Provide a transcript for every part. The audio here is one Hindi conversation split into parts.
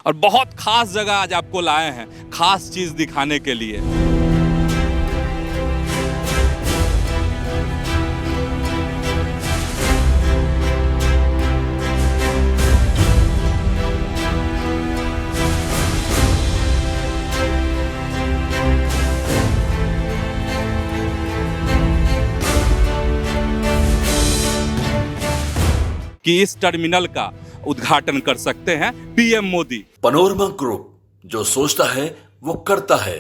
और बहुत खास जगह आज आपको लाए हैं, खास चीज़ दिखाने के लिए। कि इस टर्मिनल का उद्घाटन कर सकते हैं पीएम मोदी। पनोरमा ग्रुप, जो सोचता है वो करता है।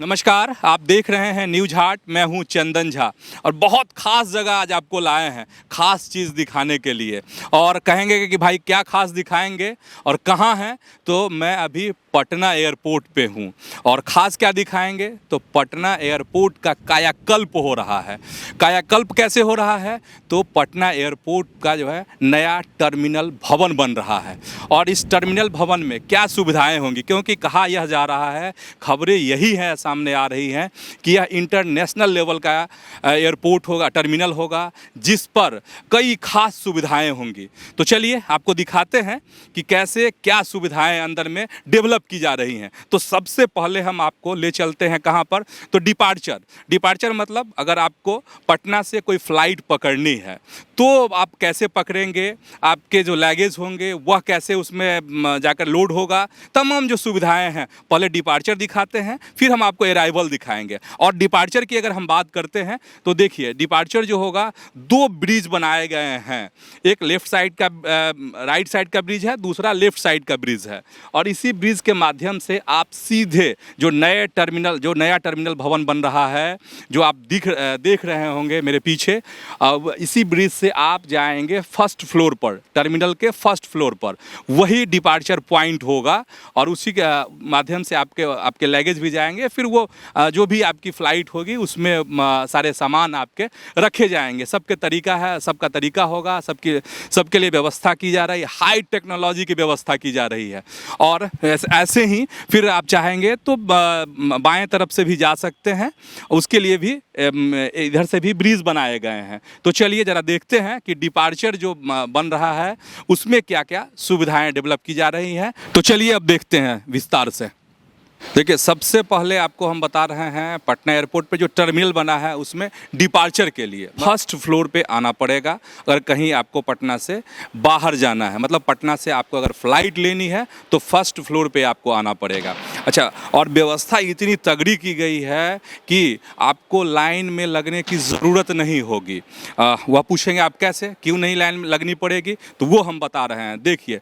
नमस्कार, आप देख रहे हैं न्यूज हाट। मैं हूं चंदन झा और बहुत खास जगह आज आपको लाए हैं, खास चीज़ दिखाने के लिए। और कहेंगे कि भाई क्या खास दिखाएंगे और कहाँ हैं, तो मैं अभी पटना एयरपोर्ट पे हूँ। और ख़ास क्या दिखाएंगे, तो पटना एयरपोर्ट का कायाकल्प हो रहा है। कायाकल्प कैसे हो रहा है, तो पटना एयरपोर्ट का जो है नया टर्मिनल भवन बन रहा है। और इस टर्मिनल भवन में क्या सुविधाएं होंगी, क्योंकि कहा यह जा रहा है, खबरें यही है सामने आ रही हैं कि यह इंटरनेशनल लेवल का एयरपोर्ट होगा, टर्मिनल होगा, जिस पर कई खास सुविधाएं होंगी। तो चलिए आपको दिखाते हैं कि कैसे क्या सुविधाएं अंदर में डेवलप की जा रही हैं। तो सबसे पहले हम आपको ले चलते हैं कहाँ पर, तो डिपार्चर मतलब अगर आपको पटना से कोई फ़्लाइट पकड़नी है तो आप कैसे पकड़ेंगे, आपके जो लगेज होंगे वह कैसे उसमें जाकर लोड होगा, तमाम जो सुविधाएं हैं। पहले डिपार्चर दिखाते हैं, फिर हम आपको अराइवल दिखाएंगे। और डिपार्चर की अगर हम बात करते हैं तो देखिए, डिपार्चर जो होगा, 2 ब्रिज बनाए गए हैं। एक लेफ्ट साइड का राइट साइड का ब्रिज है, दूसरा लेफ्ट साइड का ब्रिज है। और इसी ब्रिज के माध्यम से आप सीधे जो नया टर्मिनल भवन बन रहा है, जो आप देख रहे होंगे मेरे पीछे, इसी ब्रिज से आप जाएंगे फर्स्ट फ्लोर पर, टर्मिनल के फर्स्ट फ्लोर पर। वही डिपार्चर पॉइंट होगा और उसी के माध्यम से आपके लगेज भी जाएंगे। फिर वो जो भी आपकी फ़्लाइट होगी उसमें सारे सामान आपके रखे जाएंगे। सबका तरीका होगा, सबके लिए व्यवस्था की जा रही है, हाई टेक्नोलॉजी की व्यवस्था की जा रही है। और ऐसे ही फिर आप चाहेंगे तो बाएं तरफ से भी जा सकते हैं, उसके लिए भी इधर से भी ब्रिज बनाए गए हैं। तो चलिए ज़रा देखते हैं कि डिपार्चर जो बन रहा है उसमें क्या क्या सुविधाएं डेवलप की जा रही हैं। तो चलिए अब देखते हैं विस्तार से। देखिए, सबसे पहले आपको हम बता रहे हैं पटना एयरपोर्ट पे जो टर्मिनल बना है उसमें डिपार्चर के लिए फर्स्ट फ्लोर पे आना पड़ेगा। अगर कहीं आपको पटना से बाहर जाना है, मतलब पटना से आपको अगर फ़्लाइट लेनी है तो फर्स्ट फ्लोर पे आपको आना पड़ेगा। अच्छा, और व्यवस्था इतनी तगड़ी की गई है कि आपको लाइन में लगने की ज़रूरत नहीं होगी। वह पूछेंगे आप कैसे, क्यों नहीं लाइन में लगनी पड़ेगी, तो वो हम बता रहे हैं। देखिए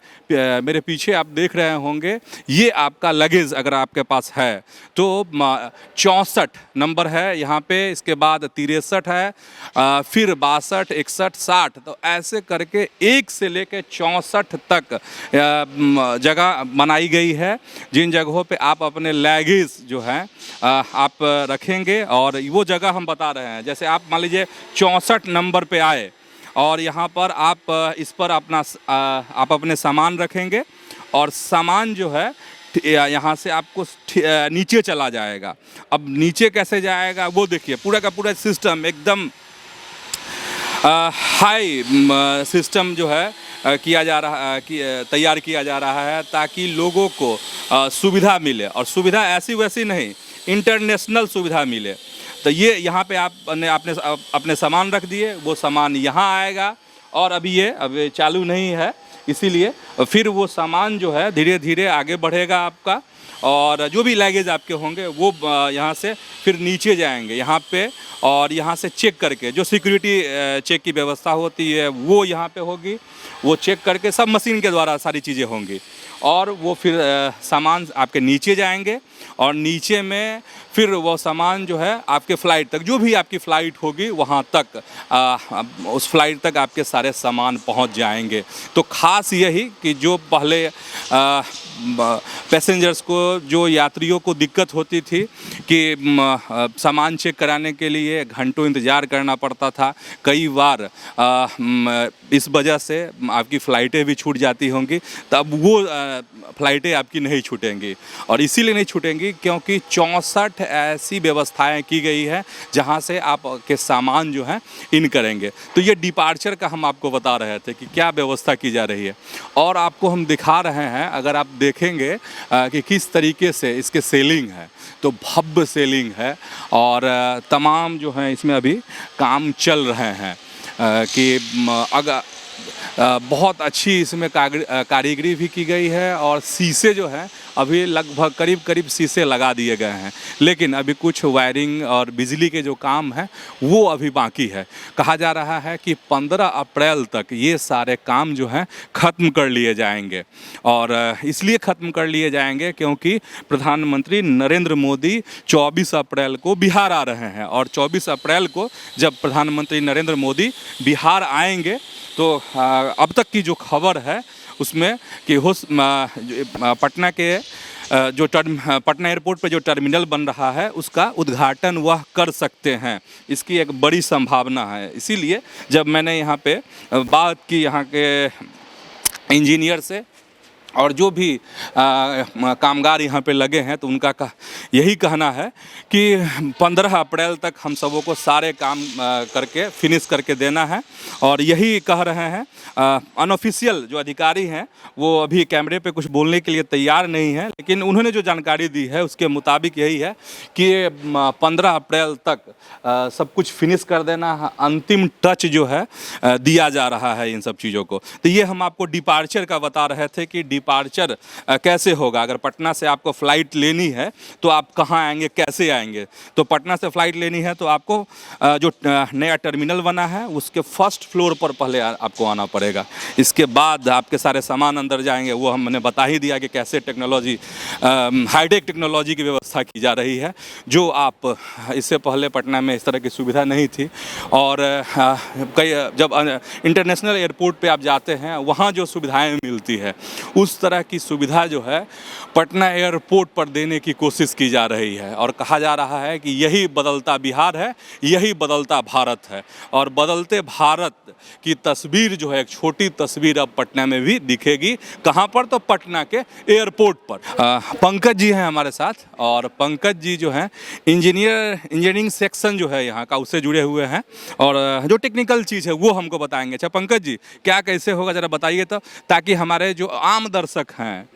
मेरे पीछे आप देख रहे होंगे, ये आपका लगेज अगर आपके पास है तो 64 नंबर है यहाँ पे, इसके बाद 63 है, फिर 62, 61, 60, तो ऐसे करके 1 से लेकर 64 तक जगह बनाई गई है, जिन जगहों पे आप अपने लगेज जो है आप रखेंगे। और वो जगह हम बता रहे हैं, जैसे आप मान लीजिए 64 नंबर पे आए और यहाँ पर आप इस पर आप अपने सामान रखेंगे और सामान जो है यहाँ से आपको नीचे चला जाएगा। अब नीचे कैसे जाएगा वो देखिए, पूरा का पूरा सिस्टम एकदम हाई सिस्टम जो है तैयार किया जा रहा है, ताकि लोगों को सुविधा मिले। और सुविधा ऐसी वैसी नहीं, इंटरनेशनल सुविधा मिले। तो ये यहाँ पे आपने अपने सामान रख दिए, वो सामान यहाँ आएगा। और अभी चालू नहीं है, इसीलिए फिर वो सामान जो है धीरे धीरे आगे बढ़ेगा आपका। और जो भी लगेज आपके होंगे वो यहाँ से फिर नीचे जाएंगे यहाँ पे, और यहाँ से चेक करके जो सिक्योरिटी चेक की व्यवस्था होती है वो यहाँ पे होगी। वो चेक करके सब मशीन के द्वारा सारी चीज़ें होंगी, और वो फिर सामान आपके नीचे जाएंगे। और नीचे में फिर वो सामान जो है आपके फ़्लाइट तक, जो भी आपकी फ़्लाइट होगी वहाँ तक, उस फ्लाइट तक आपके सारे सामान पहुँच जाएंगे। तो ख़ास यही कि जो पहले पैसेंजर्स को, जो यात्रियों को दिक्कत होती थी कि सामान चेक कराने के लिए घंटों इंतज़ार करना पड़ता था, कई बार इस वजह से आपकी फ़्लाइटें भी छूट जाती होंगी। तब वो फ़्लाइटें आपकी नहीं छूटेंगी, और इसीलिए नहीं छूटेंगी क्योंकि 64 ऐसी व्यवस्थाएं की गई है जहां से आपके सामान जो हैं इन करेंगे। तो ये डिपार्चर का हम आपको बता रहे थे कि क्या व्यवस्था की जा रही है। और आपको हम दिखा रहे हैं, अगर आप देखेंगे कि किस तरीके से इसके सेलिंग है, तो भव्य सेलिंग है। और तमाम जो है इसमें अभी काम चल रहे हैं कि अगर बहुत अच्छी इसमें कारीगरी भी की गई है और शीशे जो है अभी लगभग करीब शीशे लगा दिए गए हैं, लेकिन अभी कुछ वायरिंग और बिजली के जो काम है वो अभी बाकी है। कहा जा रहा है कि 15 अप्रैल तक ये सारे काम जो हैं ख़त्म कर लिए जाएंगे। और इसलिए ख़त्म कर लिए जाएंगे क्योंकि प्रधानमंत्री नरेंद्र मोदी 24 अप्रैल को बिहार आ रहे हैं, और 24 अप्रैल को जब प्रधानमंत्री नरेंद्र मोदी बिहार आएंगे तो अब तक की जो खबर है उसमें कि पटना के पटना एयरपोर्ट पे जो टर्मिनल बन रहा है उसका उद्घाटन वह कर सकते हैं, इसकी एक बड़ी संभावना है। इसीलिए जब मैंने यहाँ पे बात की यहाँ के इंजीनियर से और जो भी कामगार यहाँ पे लगे हैं, तो उनका यही कहना है कि 15 अप्रैल तक हम सबों को सारे काम करके फिनिश करके देना है। और यही कह रहे हैं। अनऑफिशियल जो अधिकारी हैं वो अभी कैमरे पे कुछ बोलने के लिए तैयार नहीं है, लेकिन उन्होंने जो जानकारी दी है उसके मुताबिक यही है कि 15 अप्रैल तक सब कुछ फिनिश कर देना, अंतिम टच जो है दिया जा रहा है इन सब चीज़ों को। तो ये हम आपको डिपार्चर का बता रहे थे कि डिपार्चर कैसे होगा। अगर पटना से आपको फ़्लाइट लेनी है तो आप कहाँ आएंगे, कैसे आएंगे। तो पटना से फ़्लाइट लेनी है तो आपको जो नया टर्मिनल बना है उसके फर्स्ट फ्लोर पर पहले आपको आना पड़ेगा। इसके बाद आपके सारे सामान अंदर जाएंगे। वो हमने बता ही दिया कि कैसे टेक्नोलॉजी, हाईटेक टेक्नोलॉजी की व्यवस्था की जा रही है, जो आप इससे पहले पटना में इस तरह की सुविधा नहीं थी। और कई जब इंटरनेशनल एयरपोर्ट पे आप जाते हैं वहाँ जो सुविधाएं मिलती है उस तरह की सुविधा जो है पटना एयरपोर्ट पर देने की कोशिश की जा रही है। और कहा जा रहा है कि यही बदलता बिहार है, यही बदलता भारत है। और बदलते भारत की तस्वीर जो है, एक छोटी तस्वीर अब पटना में भी दिखेगी। कहाँ पर? तो पटना के एयरपोर्ट पर। पंकज जी हैं हमारे साथ, और पंकज जी जो हैं इंजीनियरिंग सेक्शन जो है यहाँ का उससे जुड़े हुए हैं, और जो टेक्निकल चीज़ है वो हमको बताएंगे। अच्छा पंकज जी, क्या कैसे होगा ज़रा बताइए तो, ताकि हमारे जो आम दर्शक हैं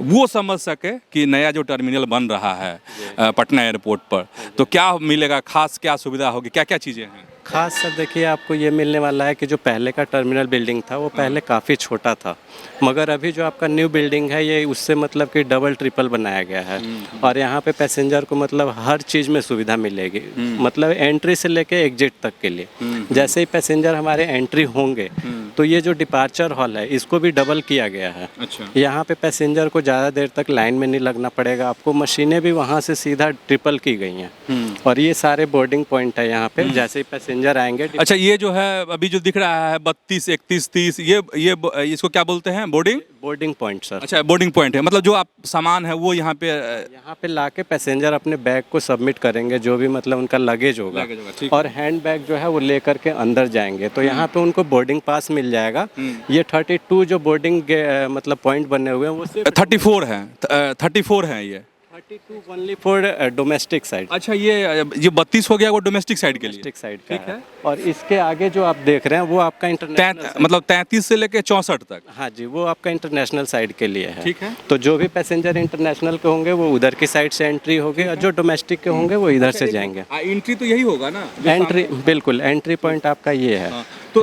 वो समझ सके कि नया जो टर्मिनल बन रहा है पटना एयरपोर्ट पर, तो क्या मिलेगा, खास क्या सुविधा होगी, क्या क्या चीज़ें हैं? खास सर देखिए, आपको ये मिलने वाला है कि जो पहले का टर्मिनल बिल्डिंग था वो पहले काफ़ी छोटा था, मगर अभी जो आपका न्यू बिल्डिंग है ये उससे मतलब कि डबल ट्रिपल बनाया गया है। और यहाँ पे पैसेंजर को मतलब हर चीज़ में सुविधा मिलेगी, मतलब एंट्री से लेके एग्जिट तक के लिए। जैसे ही पैसेंजर हमारे एंट्री होंगे तो ये जो डिपार्चर हॉल है इसको भी डबल किया गया है। अच्छा। यहाँ पे पैसेंजर को ज़्यादा देर तक लाइन में नहीं लगना पड़ेगा, आपको मशीनें भी वहाँ से सीधा ट्रिपल की गई हैं। और ये सारे बोर्डिंग पॉइंट है यहाँ पे, जैसे ही पैसेंजर आएंगे। अच्छा, ये जो है अभी जो दिख रहा है 32, 31, 30, ये इसको क्या बोलते हैं? Boarding point sir. अच्छा, बोर्डिंग पॉइंट है, मतलब जो आप सामान है वो यहाँ पे लाके पैसेंजर अपने बैग को सबमिट करेंगे, जो भी मतलब उनका लगेज होगा, और हैंड बैग जो है वो लेकर के अंदर जाएंगे। तो यहाँ पे उनको बोर्डिंग पास मिल जाएगा। ये 32 जो बोर्डिंग मतलब पॉइंट बने हुए हैं वो सिर्फ 34 है ये 32 ओनली फॉर डोमेस्टिक साइड। अच्छा, ये 32 हो गया वो डोमेस्टिक साइड के लिए। डोमेस्टिक साइड का है। और इसके आगे जो आप देख रहे हैं वो आपका इंटरनेशनल, मतलब 33 से लेके 64 तक। हाँ जी, वो आपका इंटरनेशनल साइड के लिए है। ठीक है। तो जो भी पैसेंजर इंटरनेशनल के होंगे वो उधर की साइड से एंट्री होगी, और जो डोमेस्टिक के होंगे वो इधर से जाएंगे। एंट्री तो यही होगा ना? एंट्री बिल्कुल, एंट्री पॉइंट आपका ये है। तो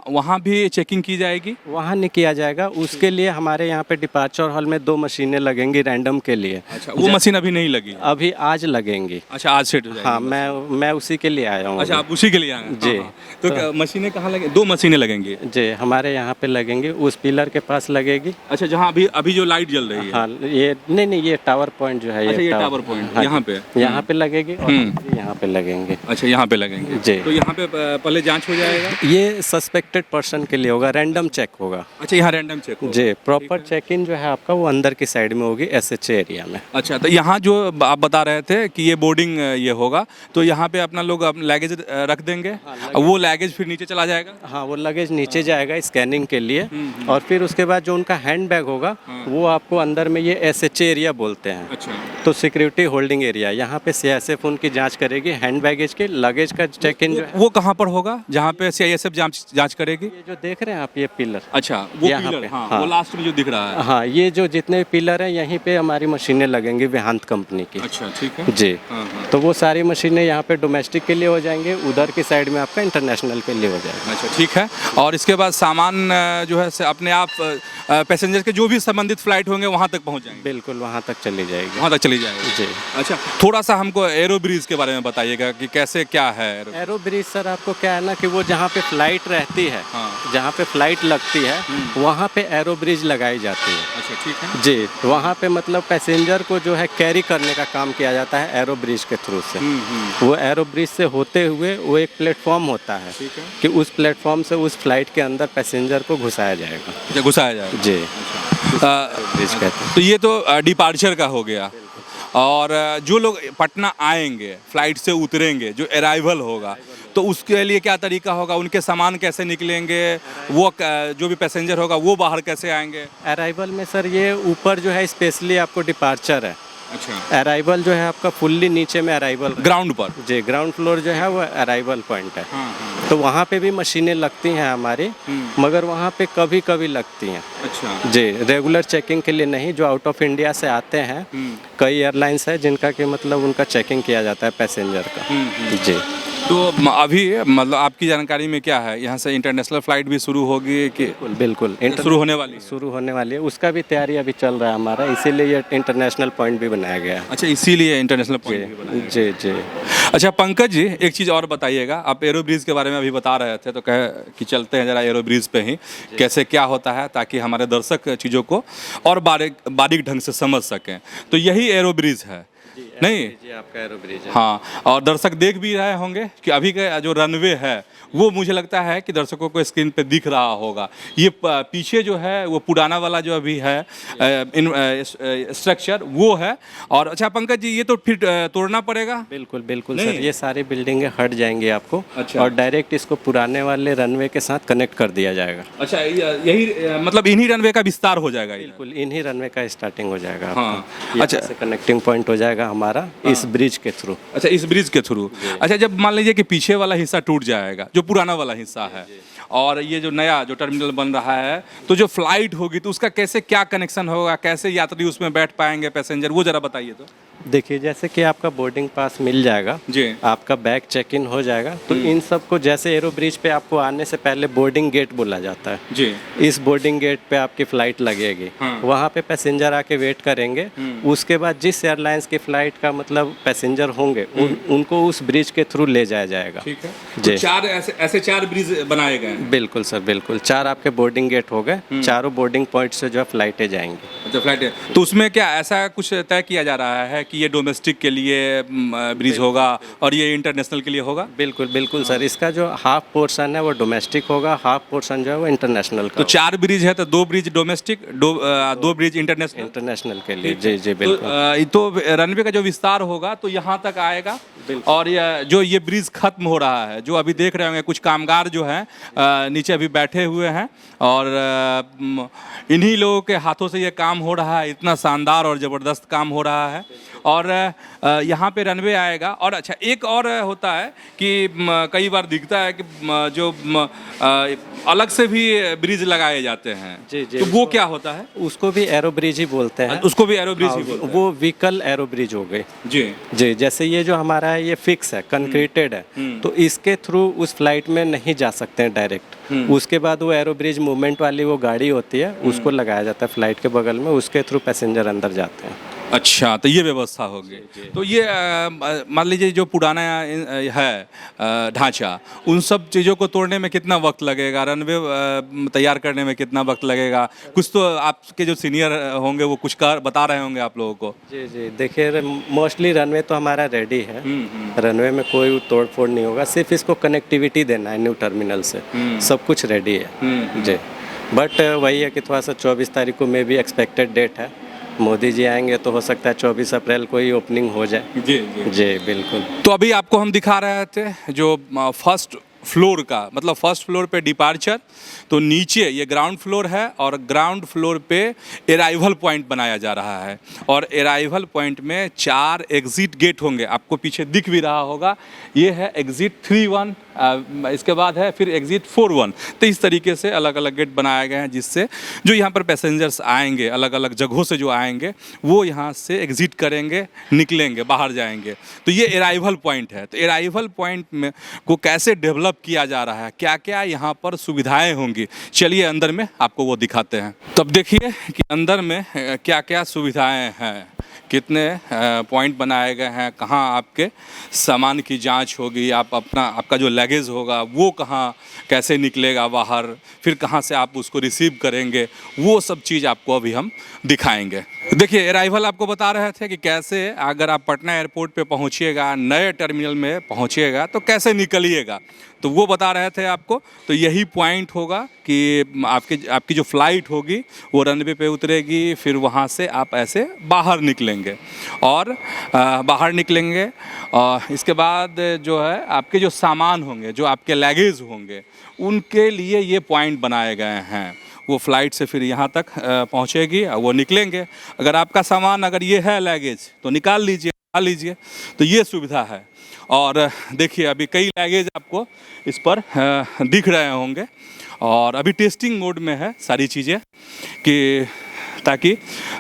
वहाँ भी चेकिंग की जाएगी? वहाँ नहीं किया जाएगा, उसके लिए हमारे यहाँ पे डिपार्चर हॉल में 2 मशीनें लगेंगी रैंडम के लिए। अच्छा, वो मशीन अभी नहीं लगी? अभी आज लगेंगी। अच्छा, आज सेट हो जाएगी। हाँ, मैं उसी के लिए आया हूँ। अच्छा, आप उसी के लिए आए हैं? जी। तो मशीनें कहाँ लगेंगी? 2 मशीनें लगेंगी जी, हमारे यहाँ पे लगेंगी, उस पिलर के पास लगेगी। अच्छा, जहाँ अभी जो लाइट जल रही है? हाँ, ये नहीं, ये टावर पॉइंट जो है। अच्छा, ये टावर पॉइंट यहाँ पे लगेगी, और यहाँ पे लगेंगे। अच्छा, यहाँ पे लगेंगे जी। तो यहाँ पे पहले जांच हो जाएगा? ये सस्पेक्टेड पर्सन के लिए होगा, रैंडम चेक होगा। अच्छा, यहाँ रैंडम चेक होगा जी। प्रॉपर चेक इन जो है आपका वो अंदर की साइड में होगी, SH एरिया में। अच्छा, तो यहाँ जो आप बता रहे थे कि ये बोर्डिंग ये होगा, तो यहाँ पे अपना लोग लगेज रख देंगे, और वो लगेज फिर नीचे चला जाएगा। हाँ, वो लगेज नीचे जाएगा स्कैनिंग के लिए, और फिर उसके बाद जो उनका हैंड बैग होगा वो आपको अंदर में ये SH एरिया बोलते हैं। अच्छा, तो सिक्योरिटी होल्डिंग एरिया, यहाँ पे CISF उनकी जांच करेगी, हैंड बैगेज के लगेज का चेक इन जो है वो कहाँ पर होगा जहाँ पे CISF जांच करेगी? ये जो देख रहे हैं आप ये पिलर, अच्छा, वो यहाँ पिलर, पे, हाँ, हाँ। वो लास्ट में जो दिख रहा है। हाँ, ये जो जितने पिलर हैं यहीं पे हमारी मशीनें लगेंगी वेदांत कंपनी की। अच्छा, ठीक है। जी, हाँ, हाँ। तो वो सारी मशीनें यहाँ पे डोमेस्टिक के लिए हो जाएंगे, उधर की साइड में आपका इंटरनेशनल के लिए हो जाएगा। अच्छा, ठीक है। और इसके बाद सामान जो है से अपने आप पैसेंजर के जो भी संबंधित फ्लाइट होंगे वहाँ तक पहुँच जाएंगे? बिल्कुल, वहाँ तक चली जाएगी। वहाँ तक चली जाएगी। जी। अच्छा, थोड़ा सा हमको एरो ब्रिज के बारे में बताइएगा कि कैसे क्या है एरो ब्रिज सर, आपको क्या है ना कि वो जहाँ पे फ्लाइट रहती है, हाँ। जहाँ पे फ्लाइट लगती है वहाँ पे एरो ब्रिज लगाई जाती है। अच्छा, ठीक है। जी, वहाँ पे मतलब पैसेंजर को जो है कैरी करने का काम किया जाता है एरो ब्रिज के थ्रू से। वो एरो ब्रिज से होते हुए वो एक प्लेटफॉर्म होता है ठीक है। कि उस प्लेटफॉर्म से उस फ्लाइट के अंदर पैसेंजर को घुसाया जाएगा। अच्छा, घुसाया जाएगा। जी, ब्रिज कहते हैं। तो ये तो डिपार्चर का हो गया। और जो लोग पटना आएंगे, फ्लाइट से उतरेंगे, जो अराइवल होगा, तो उसके लिए क्या तरीका होगा? उनके सामान कैसे निकलेंगे? वो जो भी पैसेंजर होगा वो बाहर कैसे आएंगे? अराइवल में सर ये ऊपर जो है स्पेशली आपको डिपार्चर है। अच्छा, अराइवल जो है आपका फुल्ली नीचे में अराइवल ग्राउंड पर। जी, ग्राउंड फ्लोर जो है वो अराइवल पॉइंट है। हाँ, हाँ। तो वहाँ पे भी मशीनें लगती हैं हमारी, मगर वहाँ पे कभी कभी लगती हैं। अच्छा, जी, रेगुलर चेकिंग के लिए नहीं, जो आउट ऑफ इंडिया से आते हैं, कई एयरलाइंस है जिनका कि मतलब उनका चेकिंग किया जाता है पैसेंजर का। जी, तो अभी मतलब आपकी जानकारी में क्या है, यहाँ से इंटरनेशनल फ्लाइट भी शुरू होगी कि बिल्कुल शुरू होने वाली है? शुरू होने वाली है, उसका भी तैयारी अभी चल रहा है हमारा, इसीलिए ये इंटरनेशनल पॉइंट भी बनाया गया है। अच्छा, इसीलिए इंटरनेशनल पॉइंट भी बनाया है। जी जी। अच्छा पंकज जी, एक चीज़ और बताइएगा। आप एरो ब्रिज के बारे में अभी बता रहे थे, तो कहे कि चलते हैं ज़रा एरो ब्रिज पे ही, कैसे क्या होता है, ताकि हमारे दर्शक चीज़ों को और बारीक ढंग से समझ सकें। तो यही एरो ब्रिज है नहीं? जी, आपका एरो ब्रिज है। हाँ, और दर्शक देख भी रहे होंगे कि अभी का जो रनवे है वो मुझे लगता है कि दर्शकों को स्क्रीन पे दिख रहा होगा। ये पीछे जो है वो पुराना वाला जो अभी है स्ट्रक्चर वो है। और अच्छा पंकज जी, ये तो फिर तोड़ना पड़ेगा? बिल्कुल बिल्कुल सर, ये सारी बिल्डिंगें हट जाएंगी आपको। अच्छा। और डायरेक्ट इसको पुराने वाले रनवे के साथ कनेक्ट कर दिया जाएगा। अच्छा, यही मतलब इन्हीं रनवे का विस्तार हो जाएगा? बिल्कुल, इन्हीं रनवे का स्टार्टिंग हो जाएगा। हाँ। अच्छा, से कनेक्टिंग पॉइंट हो जाएगा हमारा इस ब्रिज के थ्रू। अच्छा, इस ब्रिज के थ्रू। अच्छा, जब मान लीजिए कि पीछे वाला हिस्सा टूट जाएगा, जो पुराना वाला हिस्सा है, और ये जो नया जो टर्मिनल बन रहा है, तो जो फ्लाइट होगी तो उसका कैसे क्या कनेक्शन होगा, कैसे यात्री उसमें बैठ पाएंगे पैसेंजर, वो जरा बताइए तो। देखिए, जैसे कि आपका बोर्डिंग पास मिल जाएगा जी, आपका बैग चेक इन हो जाएगा, तो इन सब को जैसे एरो ब्रिज पे आपको आने से पहले बोर्डिंग गेट बोला जाता है जी। इस बोर्डिंग गेट पे आपकी फ्लाइट लगेगी। हाँ। वहाँ पे पैसेंजर आके वेट करेंगे। उसके बाद जिस एयरलाइंस की फ्लाइट का मतलब पैसेंजर होंगे उनको उस ब्रिज के थ्रू ले जाया जाएगा। ठीक है। जी। तो चार ऐसे चार ब्रिज बनाए गए हैं? बिल्कुल सर, बिल्कुल। 4 आपके बोर्डिंग गेट हो गए, चारों बोर्डिंग पॉइंट से जो है फ्लाइटें जाएंगी। अच्छा, फ्लाइट है। तो उसमें क्या ऐसा कुछ तय किया जा रहा है कि ये डोमेस्टिक के लिए ब्रिज होगा और ये इंटरनेशननल के लिए होगा? बिल्कुल बिल्कुल सर, इसका जो हाफ पोर्शन है वो डोमेस्टिक होगा, हाफ पोर्शन जो है वो इंटरनेशनल का। तो 4 ब्रिज है, तो 2 bridge domestic, 2 bridge international. International के लिए, जी जी बिल्कुल। तो रनवे का जो विस्तार होगा तो यहाँ तक आएगा। और ये ब्रिज खत्म हो रहा है, जो अभी देख रहे होंगे कुछ कामगार जो हैं नीचे अभी बैठे हुए हैं, और इन्हीं लोगों के हाथों से ये काम हो रहा है। इतना शानदार और ज़बरदस्त काम हो रहा है। और यहाँ पे रनवे आएगा। और अच्छा, एक और होता है कि कई बार दिखता है कि जो अलग से भी ब्रिज लगाए जाते हैं। जी जी। तो वो क्या होता है? उसको भी एरो ब्रिज ही बोलते हैं। उसको भी एरो ब्रिज ही बोलते हैं। वो व्हीकल एरो ब्रिज हो गए। जी जी, जैसे ये जो हमारा है ये फिक्स है, कंक्रीटेड है, तो इसके थ्रू उस फ्लाइट में नहीं जा सकते हैं डायरेक्ट। उसके बाद वो एरो ब्रिज मूवमेंट वाली वो गाड़ी होती है, उसको लगाया जाता है फ्लाइट के बगल में, उसके थ्रू पैसेंजर अंदर जाते हैं। अच्छा, तो ये व्यवस्था होगी। तो ये मान लीजिए जो पुराना है ढांचा, उन सब चीज़ों को तोड़ने में कितना वक्त लगेगा, रनवे तैयार करने में कितना वक्त लगेगा? कुछ तो आपके जो सीनियर होंगे वो कुछ बता रहे होंगे आप लोगों को। जी जी, देखिए मोस्टली रनवे तो हमारा रेडी है। रनवे में कोई तोड़ फोड़ नहीं होगा, सिर्फ इसको कनेक्टिविटी देना है न्यू टर्मिनल से, सब कुछ रेडी है। जी, बट वही है कि थोड़ा सा 24 तारीख को मे भी एक्सपेक्टेड डेट है, मोदी जी आएंगे तो हो सकता है 24 अप्रैल को ही ओपनिंग हो जाए। जी जी। जी बिल्कुल। तो अभी आपको हम दिखा रहे थे जो फर्स्ट फ्लोर का, मतलब फर्स्ट फ्लोर पे डिपार्चर, तो नीचे ये ग्राउंड फ्लोर है और ग्राउंड फ्लोर पे अराइवल पॉइंट बनाया जा रहा है। और अराइवल पॉइंट में 4 एग्ज़िट गेट होंगे, आपको पीछे दिख भी रहा होगा। ये है एग्ज़िट 31, इसके बाद है फिर एग्ज़िट 41। तो इस तरीके से अलग अलग गेट बनाए गए हैं, जिससे जो यहाँ पर पैसेंजर्स आएंगे अलग अलग जगहों से जो आएंगे वो यहाँ से एग्ज़िट करेंगे, निकलेंगे, बाहर जाएंगे। तो ये अराइवल पॉइंट है। तो अराइवल पॉइंट में को कैसे डेवलप किया जा रहा है, क्या क्या यहाँ पर सुविधाएं होंगी, चलिए अंदर में आपको वो दिखाते हैं। तब देखिए कि अंदर में क्या क्या सुविधाएं हैं, कितने पॉइंट बनाए गए हैं, कहाँ आपके सामान की जांच होगी, आपका जो लगेज होगा वो कहाँ कैसे निकलेगा बाहर, फिर कहाँ से आप उसको रिसीव करेंगे, वो सब चीज़ आपको अभी हम दिखाएंगे। देखिए अराइवल आपको बता रहे थे कि कैसे अगर आप पटना एयरपोर्ट पे पहुंचिएगा, नए टर्मिनल में पहुंचिएगा तो कैसे निकलिएगा, तो वो बता रहे थे आपको। तो यही पॉइंट होगा कि आपकी जो फ़्लाइट होगी वो रनवे पे उतरेगी, फिर वहाँ से आप ऐसे बाहर निकलेंगे और बाहर निकलेंगे। और इसके बाद जो है आपके जो सामान होंगे, जो आपके लगेज होंगे, उनके लिए ये पॉइंट बनाए गए हैं। वो फ़्लाइट से फिर यहाँ तक पहुँचेगी और वो निकलेंगे। अगर आपका सामान अगर ये है लगेज तो निकाल लीजिए। तो ये सुविधा है। और देखिए अभी कई लगेज आपको इस पर दिख रहे होंगे और अभी टेस्टिंग मोड में है सारी चीज़ें, कि ताकि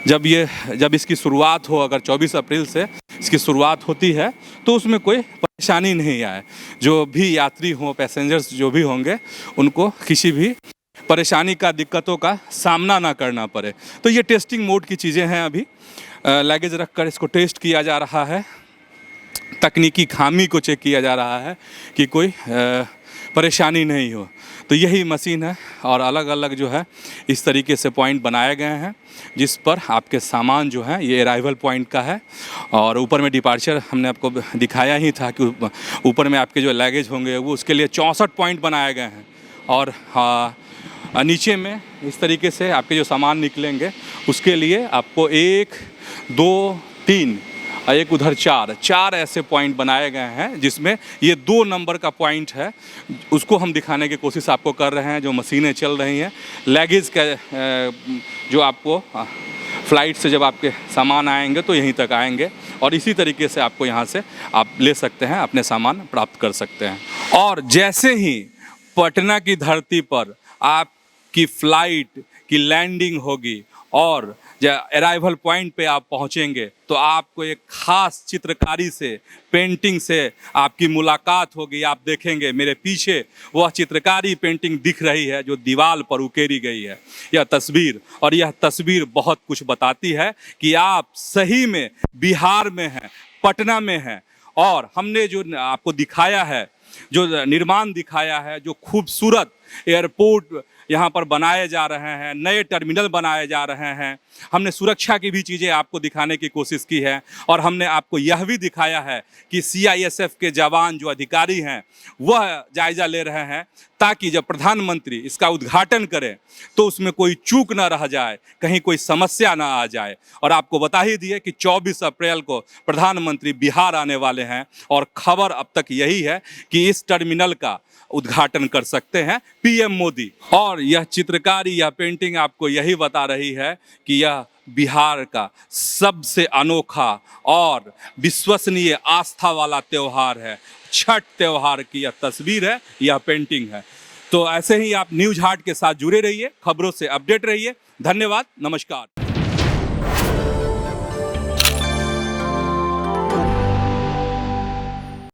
जब इसकी शुरुआत हो, अगर 24 अप्रैल से इसकी शुरुआत होती है तो उसमें कोई परेशानी नहीं आए। जो भी यात्री हों, पैसेंजर्स जो भी होंगे, उनको किसी भी परेशानी का, दिक्कतों का सामना ना करना पड़े। तो ये टेस्टिंग मोड की चीज़ें हैं। अभी लगेज रख कर इसको टेस्ट किया जा रहा है, तकनीकी खामी को चेक किया जा रहा है कि कोई परेशानी नहीं हो। तो यही मशीन है और अलग अलग जो है इस तरीके से पॉइंट बनाए गए हैं, जिस पर आपके सामान जो है, ये अराइवल पॉइंट का है। और ऊपर में डिपार्चर हमने आपको दिखाया ही था कि ऊपर में आपके जो लगेज होंगे वो उसके लिए 64 पॉइंट बनाए गए हैं। और नीचे में इस तरीके से आपके जो सामान निकलेंगे उसके लिए आपको 1, 2, 3 और एक उधर 4 ऐसे पॉइंट बनाए गए हैं, जिसमें ये 2 नंबर का पॉइंट है, उसको हम दिखाने की कोशिश आपको कर रहे हैं। जो मशीनें चल रही हैं लगेज का, जो आपको फ़्लाइट से जब आपके सामान आएंगे तो यहीं तक आएंगे और इसी तरीके से आपको यहाँ से आप ले सकते हैं, अपने सामान प्राप्त कर सकते हैं। और जैसे ही पटना की धरती पर आपकी फ़्लाइट की लैंडिंग होगी और जब अराइवल पॉइंट पे आप पहुंचेंगे तो आपको एक ख़ास चित्रकारी से, पेंटिंग से आपकी मुलाकात होगी। आप देखेंगे मेरे पीछे वह चित्रकारी पेंटिंग दिख रही है जो दीवार पर उकेरी गई है, यह तस्वीर। और यह तस्वीर बहुत कुछ बताती है कि आप सही में बिहार में हैं, पटना में हैं। और हमने जो आपको दिखाया है, जो निर्माण दिखाया है, जो खूबसूरत एयरपोर्ट यहाँ पर बनाए जा रहे हैं, नए टर्मिनल बनाए जा रहे हैं, हमने सुरक्षा की भी चीज़ें आपको दिखाने की कोशिश की है। और हमने आपको यह भी दिखाया है कि CISF के जवान जो अधिकारी हैं वह जायज़ा ले रहे हैं, ताकि जब प्रधानमंत्री इसका उद्घाटन करें तो उसमें कोई चूक ना रह जाए, कहीं कोई समस्या ना आ जाए। और आपको बता ही दिए कि 24 अप्रैल को प्रधानमंत्री बिहार आने वाले हैं और खबर अब तक यही है कि इस टर्मिनल का उद्घाटन कर सकते हैं PM मोदी। और यह चित्रकारी, यह पेंटिंग आपको यही बता रही है कि यह बिहार का सबसे अनोखा और विश्वसनीय आस्था वाला त्यौहार है। छठ त्यौहार की यह तस्वीर है, यह पेंटिंग है। तो ऐसे ही आप न्यूज़ हाट के साथ जुड़े रहिए, खबरों से अपडेट रहिए। धन्यवाद, नमस्कार।